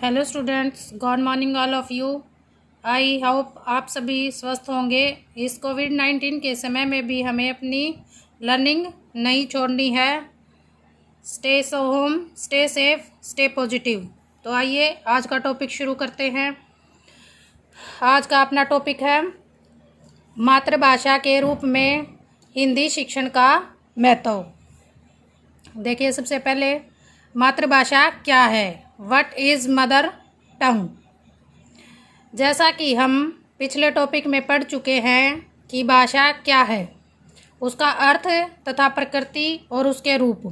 Hello students, good morning all of you. I hope आप सभी स्वस्थ होंगे। इस कोविड-19 के समय में भी हमें अपनी लर्निंग नहीं छोड़नी है। Stay home, stay safe, stay positive. तो आइए आज का टॉपिक शुरू करते हैं। आज का अपना टॉपिक है मातृभाषा के रूप में हिंदी शिक्षण का महत्व। देखिए, सबसे पहले मातृभाषा क्या है? What is mother tongue? जैसा कि हम पिछले टॉपिक में पढ़ चुके हैं कि भाषा क्या है, उसका अर्थ तथा प्रकृति और उसके रूप।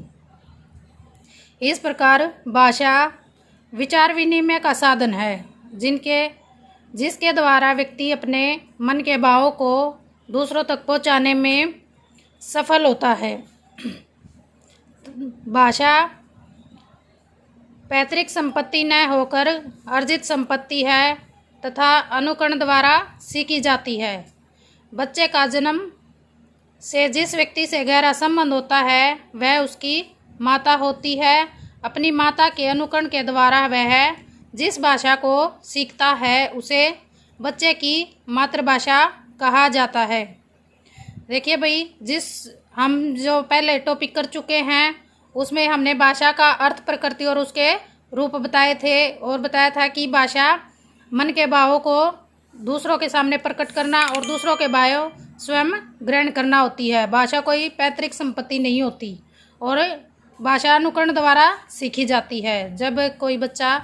इस प्रकार भाषा विचार विनिमय का साधन है जिसके द्वारा व्यक्ति अपने मन के भावों को दूसरों तक पहुंचाने में सफल होता है। भाषा पैतृक संपत्ति न होकर अर्जित संपत्ति है तथा अनुकरण द्वारा सीखी जाती है। बच्चे का जन्म से जिस व्यक्ति से गहरा संबंध होता है वह उसकी माता होती है। अपनी माता के अनुकरण के द्वारा वह जिस भाषा को सीखता है उसे बच्चे की मातृभाषा कहा जाता है। देखिए भाई, हम जो पहले टॉपिक कर चुके हैं उसमें हमने भाषा का अर्थ, प्रकृति और उसके रूप बताए थे और बताया था कि भाषा मन के भावों को दूसरों के सामने प्रकट करना और दूसरों के भाव स्वयं ग्रहण करना होती है। भाषा कोई पैतृक संपत्ति नहीं होती और भाषा अनुकरण द्वारा सीखी जाती है। जब कोई बच्चा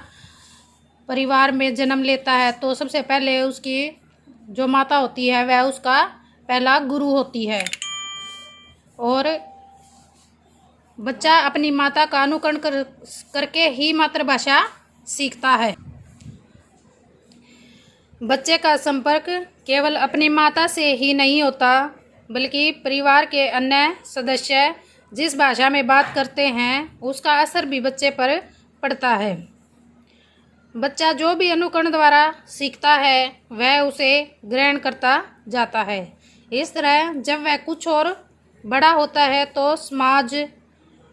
परिवार में जन्म लेता है तो सबसे पहले उसकी जो माता होती है वह उसका पहला गुरु होती है और बच्चा अपनी माता का अनुकरण करके ही मातृभाषा सीखता है। बच्चे का संपर्क केवल अपनी माता से ही नहीं होता बल्कि परिवार के अन्य सदस्य जिस भाषा में बात करते हैं उसका असर भी बच्चे पर पड़ता है। बच्चा जो भी अनुकरण द्वारा सीखता है वह उसे ग्रहण करता जाता है। इस तरह जब वह कुछ और बड़ा होता है तो समाज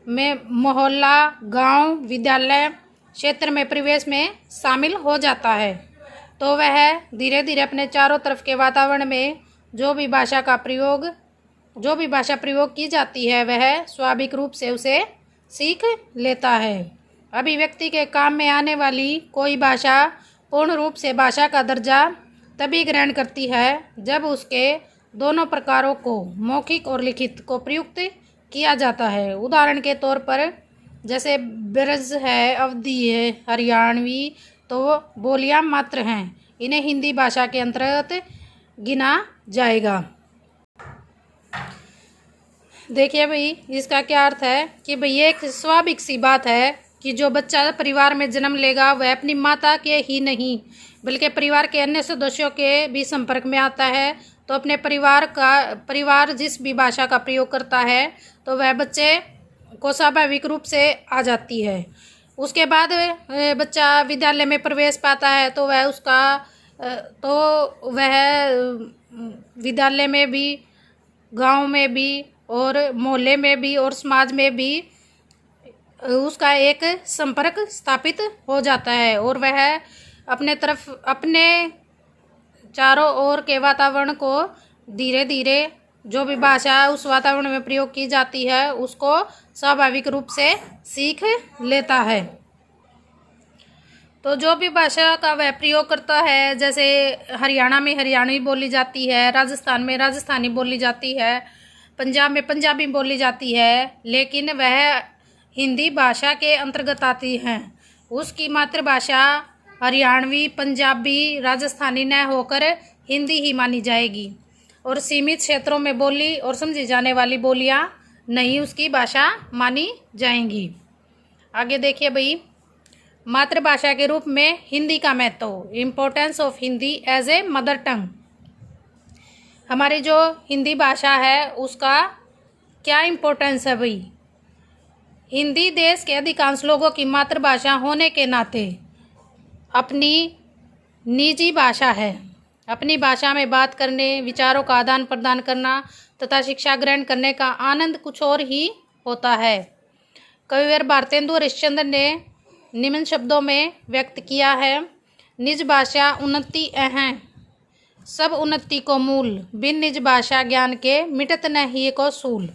में, मोहल्ला, गांव, विद्यालय क्षेत्र में प्रवेश में शामिल हो जाता है तो वह धीरे धीरे अपने चारों तरफ के वातावरण में जो भी भाषा प्रयोग की जाती है वह स्वाभाविक रूप से उसे सीख लेता है। अभिव्यक्ति के काम में आने वाली कोई भाषा पूर्ण रूप से भाषा का दर्जा तभी ग्रहण करती है जब उसके दोनों प्रकारों को, मौखिक और लिखित, को प्रयुक्त किया जाता है। उदाहरण के तौर पर जैसे ब्रज है, अवधी है, हरियाणवी तो बोलियां मात्र हैं। इन्हें हिंदी भाषा के अंतर्गत गिना जाएगा। देखिए भाई, इसका क्या अर्थ है कि भाई ये एक स्वाभाविक सी बात है कि जो बच्चा परिवार में जन्म लेगा वह अपनी माता के ही नहीं बल्कि परिवार के अन्य सदस्यों के भी संपर्क में आता है। तो अपने परिवार जिस भी भाषा का प्रयोग करता है तो वह बच्चे को स्वाभाविक रूप से आ जाती है। उसके बाद बच्चा विद्यालय में प्रवेश पाता है तो वह विद्यालय में भी, गांव में भी और मोहल्ले में भी और समाज में भी उसका एक संपर्क स्थापित हो जाता है और वह अपने चारों ओर के वातावरण को धीरे धीरे जो भी भाषा उस वातावरण में प्रयोग की जाती है उसको स्वाभाविक रूप से सीख लेता है। तो जो भी भाषा का वह प्रयोग करता है, जैसे हरियाणा में हरियाणवी बोली जाती है, राजस्थान में राजस्थानी बोली जाती है, पंजाब में पंजाबी बोली जाती है, लेकिन वह हिंदी भाषा के अंतर्गत आती हैं। उसकी मातृभाषा हरियाणवी, पंजाबी, राजस्थानी न होकर हिंदी ही मानी जाएगी और सीमित क्षेत्रों में बोली और समझी जाने वाली बोलियां नहीं उसकी भाषा मानी जाएंगी। आगे देखिए भाई, मातृभाषा के रूप में हिंदी का महत्व, importance of Hindi as a mother tongue. हमारी जो हिंदी भाषा है उसका क्या इम्पोर्टेंस है भाई? हिंदी देश के अधिकांश लोगों की मातृभाषा होने के नाते अपनी निजी भाषा है। अपनी भाषा में बात करने, विचारों का आदान प्रदान करना तथा शिक्षा ग्रहण करने का आनंद कुछ और ही होता है। कविवर भारतेंदु हरिश्चंद्र ने निम्न शब्दों में व्यक्त किया है। निज भाषा उन्नति है, सब उन्नति को मूल, बिन निज भाषा ज्ञान के मिटत न ही को सूल।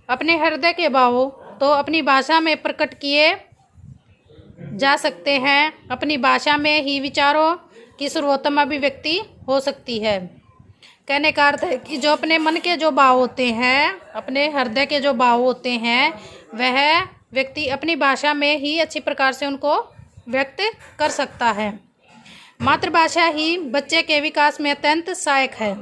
अपने हृदय के भाव तो अपनी भाषा में प्रकट किए जा सकते हैं। अपनी भाषा में ही विचारों की सर्वोत्तम अभिव्यक्ति हो सकती है। कहने का अर्थ है कि जो अपने मन के जो भाव होते हैं, अपने हृदय के जो भाव होते हैं, वह व्यक्ति अपनी भाषा में ही अच्छी प्रकार से उनको व्यक्त कर सकता है। मातृभाषा ही बच्चे के विकास में अत्यंत सहायक है।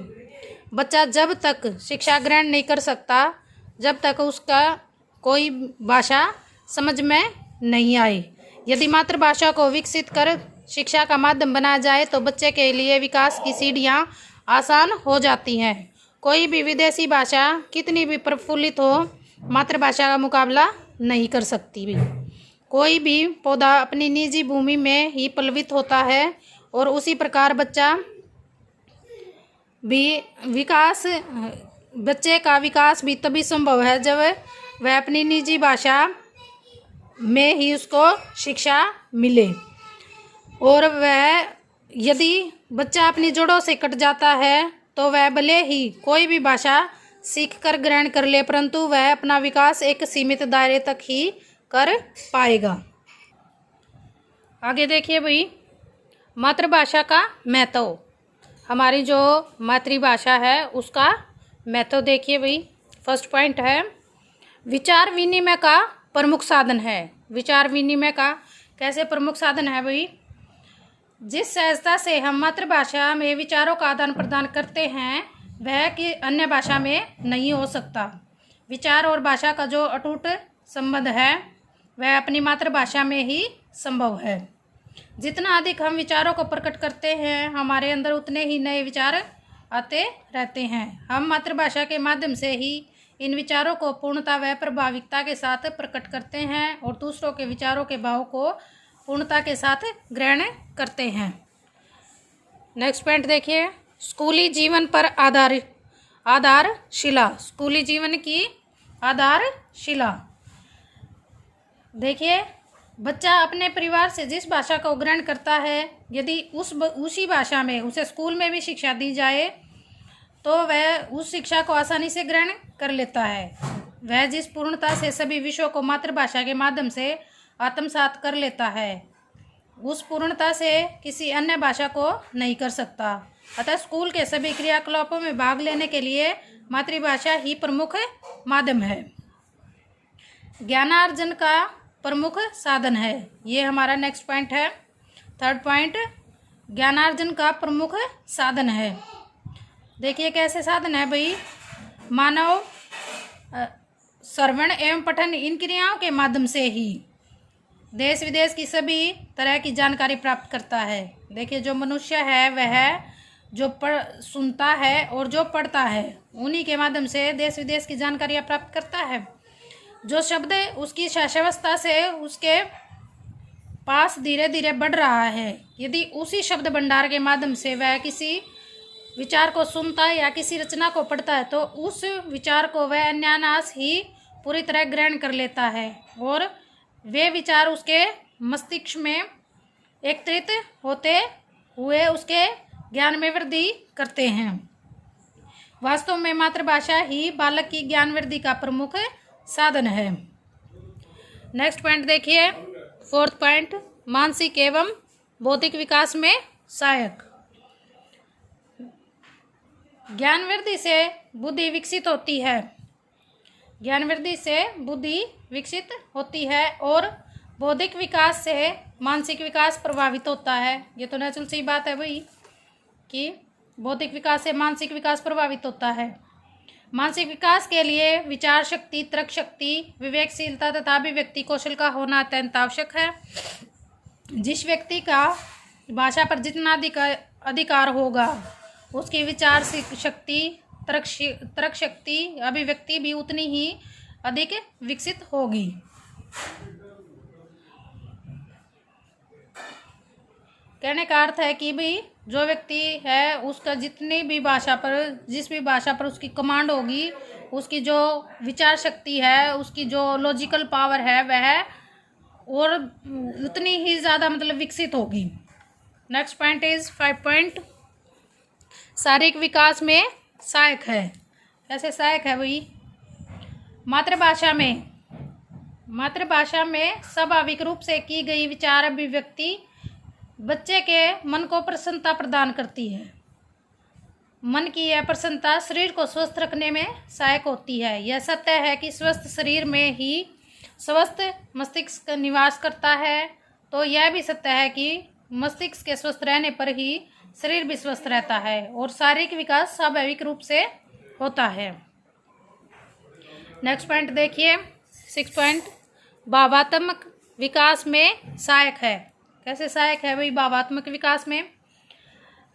बच्चा जब तक शिक्षा ग्रहण नहीं कर सकता, जब तक उसका कोई भाषा समझ में नहीं आए। यदि मातृभाषा को विकसित कर शिक्षा का माध्यम बनाया जाए तो बच्चे के लिए विकास की सीढ़ियाँ आसान हो जाती हैं। कोई भी विदेशी भाषा कितनी भी प्रफुल्लित हो, मातृभाषा का मुकाबला नहीं कर सकती भी। कोई भी पौधा अपनी निजी भूमि में ही पल्लवित होता है और उसी प्रकार बच्चे का विकास भी तभी संभव है जब वह अपनी निजी भाषा में ही उसको शिक्षा मिले। और वह यदि बच्चा अपनी जड़ों से कट जाता है तो वह भले ही कोई भी भाषा सीख कर ग्रहण कर ले, परंतु वह अपना विकास एक सीमित दायरे तक ही कर पाएगा। आगे देखिए भाई, मातृभाषा का महत्व। हमारी जो मातृभाषा है उसका महत्व देखिए भाई। फर्स्ट पॉइंट है, विचार विनिमय का प्रमुख साधन है। विचार विनिमय का कैसे प्रमुख साधन है भाई? जिस सहजता से हम मातृभाषा में विचारों का आदान प्रदान करते हैं वह कि अन्य भाषा में नहीं हो सकता। विचार और भाषा का जो अटूट संबंध है वह अपनी मातृभाषा में ही संभव है। जितना अधिक हम विचारों को प्रकट करते हैं, हमारे अंदर उतने ही नए विचार आते रहते हैं। हम मातृभाषा के माध्यम से ही इन विचारों को पूर्णता व प्रभाविकता के साथ प्रकट करते हैं और दूसरों के विचारों के भाव को पूर्णता के साथ ग्रहण करते हैं। नेक्स्ट पॉइंट देखिए, स्कूली जीवन पर आधारशिला। स्कूली जीवन की आधारशिला। देखिए, बच्चा अपने परिवार से जिस भाषा को ग्रहण करता है, यदि उसी भाषा में उसे स्कूल में भी शिक्षा दी जाए तो वह उस शिक्षा को आसानी से ग्रहण कर लेता है। वह जिस पूर्णता से सभी विषयों को मातृभाषा के माध्यम से आत्मसात कर लेता है, उस पूर्णता से किसी अन्य भाषा को नहीं कर सकता। अतः स्कूल के सभी क्रियाकलापों में भाग लेने के लिए मातृभाषा ही प्रमुख माध्यम है। ज्ञानार्जन का प्रमुख साधन है। ये हमारा नेक्स्ट पॉइंट है। थर्ड पॉइंट, ज्ञानार्जन का प्रमुख साधन है। देखिए कैसे साधन है भाई? मानव श्रवण एवं पठन इन क्रियाओं के माध्यम से ही देश विदेश की सभी तरह की जानकारी प्राप्त करता है। देखिए, जो मनुष्य है वह जो सुनता है और जो पढ़ता है, उन्हीं के माध्यम से देश विदेश की जानकारियाँ प्राप्त करता है। जो शब्द उसकी शैशवावस्था से उसके पास धीरे धीरे बढ़ रहा है, यदि उसी शब्द भंडार के माध्यम से वह किसी विचार को सुनता है या किसी रचना को पढ़ता है तो उस विचार को वह अन्यानास ही पूरी तरह ग्रहण कर लेता है और वे विचार उसके मस्तिष्क में एकत्रित होते हुए उसके ज्ञान में वृद्धि करते हैं। वास्तव में मातृभाषा ही बालक की ज्ञान वृद्धि का प्रमुख साधन है। नेक्स्ट पॉइंट देखिए, फोर्थ पॉइंट, मानसिक एवं बौद्धिक विकास में सहायक। ज्ञान वृद्धि से बुद्धि विकसित होती है। ज्ञान वृद्धि से बुद्धि विकसित होती है और बौद्धिक विकास से मानसिक विकास प्रभावित होता है। ये तो नेचुरल सी बात है भाई कि बौद्धिक विकास से मानसिक विकास प्रभावित होता है। मानसिक विकास के लिए विचार शक्ति, तर्क शक्ति, विवेकशीलता तथा अभिव्यक्ति कौशल का होना अत्यंत आवश्यक है। जिस व्यक्ति का भाषा पर जितना अधिकार होगा उसकी विचार शक्ति, तर्क शक्ति, अभिव्यक्ति भी उतनी ही अधिक विकसित होगी। कहने का अर्थ है कि भाई जो व्यक्ति है उसका जितनी भी भाषा पर, जिस भी भाषा पर उसकी कमांड होगी, उसकी जो विचार शक्ति है, उसकी जो लॉजिकल पावर है, वह और उतनी ही ज़्यादा मतलब विकसित होगी। नेक्स्ट पॉइंट इज 5 पॉइंट, शारीरिक विकास में सहायक है। कैसे सहायक है भाई? मातृभाषा में स्वाभाविक रूप से की गई विचार अभिव्यक्ति बच्चे के मन को प्रसन्नता प्रदान करती है। मन की यह प्रसन्नता शरीर को स्वस्थ रखने में सहायक होती है। यह सत्य है कि स्वस्थ शरीर में ही स्वस्थ मस्तिष्क निवास करता है, तो यह भी सत्य है कि मस्तिष्क के स्वस्थ रहने पर ही शरीर भी स्वस्थ रहता है और शारीरिक विकास स्वाभाविक रूप से होता है। नेक्स्ट पॉइंट देखिए 6 पॉइंट, भावात्मक विकास में सहायक है। कैसे सहायक है भाई भावात्मक विकास में?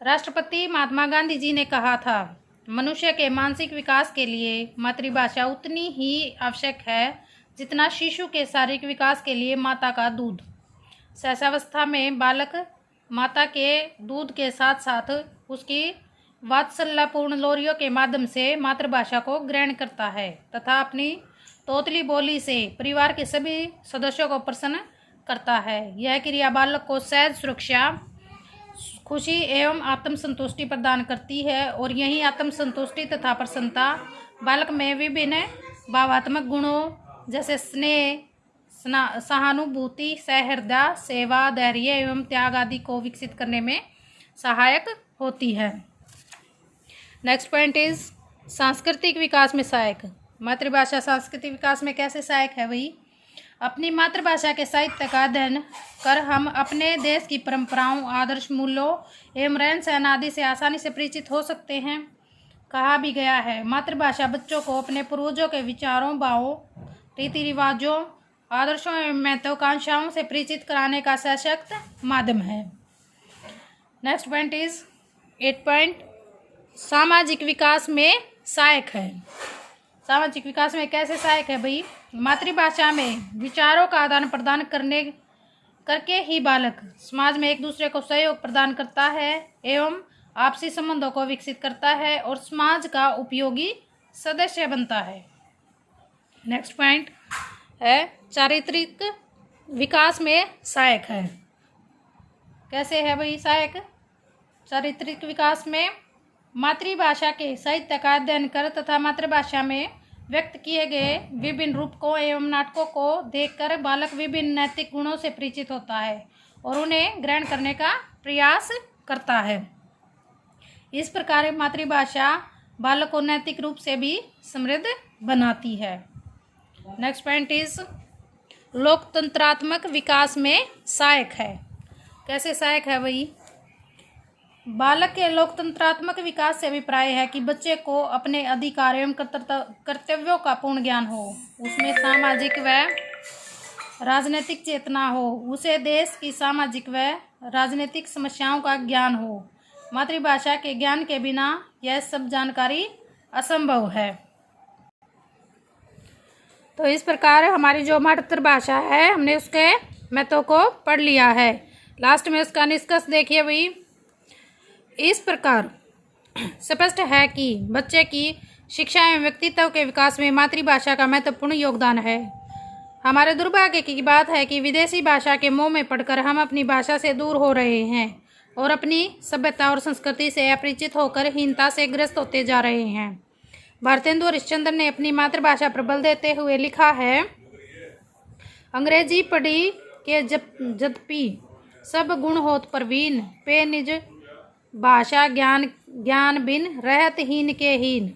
राष्ट्रपति महात्मा गांधी जी ने कहा था, मनुष्य के मानसिक विकास के लिए मातृभाषा उतनी ही आवश्यक है जितना शिशु के शारीरिक विकास के लिए माता का दूध। शैशवावस्था में बालक माता के दूध के साथ साथ उसकी वात्सल्यपूर्ण लोरियों के माध्यम से मातृभाषा को ग्रहण करता है तथा अपनी तोतली बोली से परिवार के सभी सदस्यों को प्रसन्न करता है। यह क्रिया बालक को सहज सुरक्षा, खुशी एवं आत्मसंतुष्टि प्रदान करती है और यही आत्मसंतुष्टि तथा प्रसन्नता बालक में विभिन्न भावात्मक गुणों जैसे स्नेह, सहानुभूति, सहृदय, सेवा, धैर्य एवं त्याग आदि को विकसित करने में सहायक होती है। नेक्स्ट पॉइंट इज सांस्कृतिक विकास में सहायक। मातृभाषा सांस्कृतिक विकास में कैसे सहायक है भाई? अपनी मातृभाषा के साहित्य का अध्ययन कर हम अपने देश की परंपराओं, आदर्श मूल्यों एवं रहन सहन आदि से आसानी से परिचित हो सकते हैं। कहा भी गया है, मातृभाषा बच्चों को अपने पूर्वजों के विचारों, भावों, रीति रिवाजों, आदर्शों एवं महत्वाकांक्षाओं से परिचित कराने का सशक्त माध्यम है। नेक्स्ट पॉइंट इज 8 पॉइंट, सामाजिक विकास में सहायक है। सामाजिक विकास में कैसे सहायक है भाई? मातृभाषा में विचारों का आदान प्रदान करके ही बालक समाज में एक दूसरे को सहयोग प्रदान करता है एवं आपसी संबंधों को विकसित करता है और समाज का उपयोगी सदस्य बनता है। नेक्स्ट पॉइंट है चारित्रिक विकास में सहायक है। कैसे है भाई सहायक? चारित्रिक विकास में मातृभाषा के साहित्य का अध्ययन कर तथा मातृभाषा में व्यक्त किए गए विभिन्न रूपकों एवं नाटकों को देखकर बालक विभिन्न नैतिक गुणों से परिचित होता है और उन्हें ग्रहण करने का प्रयास करता है। इस प्रकार मातृभाषा बालक को नैतिक रूप से भी समृद्ध बनाती है। नेक्स्ट पॉइंट इज लोकतंत्रात्मक विकास में सहायक है। कैसे सहायक है भाई? बालक के लोकतंत्रात्मक विकास से अभिप्राय है कि बच्चे को अपने अधिकार एवं कर्तव्यों का पूर्ण ज्ञान हो, उसमें सामाजिक व राजनीतिक चेतना हो, उसे देश की सामाजिक व राजनीतिक समस्याओं का ज्ञान हो। मातृभाषा के ज्ञान के बिना यह सब जानकारी असंभव है। तो इस प्रकार हमारी जो मातृभाषा है हमने उसके महत्व को पढ़ लिया है। लास्ट में उसका निष्कर्ष देखिए भाई। इस प्रकार स्पष्ट है कि बच्चे की शिक्षा एवं व्यक्तित्व के विकास में मातृभाषा का महत्वपूर्ण योगदान है। हमारे दुर्भाग्य की बात है कि विदेशी भाषा के मोह में पड़कर हम अपनी भाषा से दूर हो रहे हैं और अपनी सभ्यता और संस्कृति से अपरिचित होकर हीनता से ग्रस्त होते जा रहे हैं। भारतेंदु हरिश्चंद्र ने अपनी मातृभाषा पर बल देते हुए लिखा है, अंग्रेजी पढ़ी के जद्यपि सब गुण होत प्रवीण, पे निज भाषा ज्ञान बिन रहत हीन के हीन।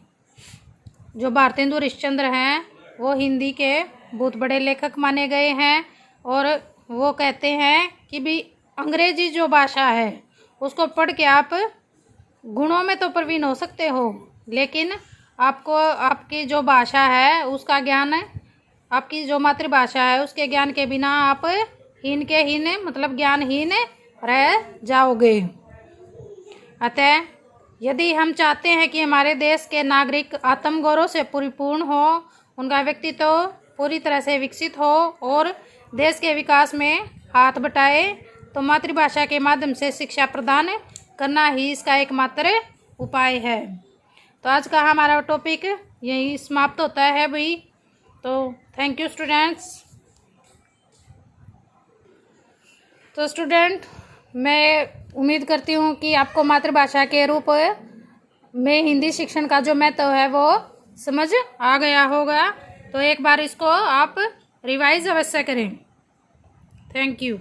जो भारतेंदु हरिश्चंद्र हैं वो हिंदी के बहुत बड़े लेखक माने गए हैं और वो कहते हैं कि भी अंग्रेजी जो भाषा है उसको पढ़ के आप गुणों में तो प्रवीण हो सकते हो, लेकिन आपको आपकी जो भाषा है उसका ज्ञान, आपकी जो मातृभाषा है उसके ज्ञान के बिना आप हीन के हीन मतलब ज्ञानहीन रह जाओगे। अतः यदि हम चाहते हैं कि हमारे देश के नागरिक आत्मगौरव से परिपूर्ण हो, उनका व्यक्तित्व पूरी तरह से विकसित हो और देश के विकास में हाथ बटाए, तो मातृभाषा के माध्यम से शिक्षा प्रदान करना ही इसका एकमात्र उपाय है। तो आज का हमारा टॉपिक यही समाप्त होता है भाई। तो थैंक यू स्टूडेंट्स। तो स्टूडेंट, मैं उम्मीद करती हूँ कि आपको मातृभाषा के रूप में हिंदी शिक्षण का जो महत्व है वो समझ आ गया होगा। तो एक बार इसको आप रिवाइज अवश्य करें। Thank you.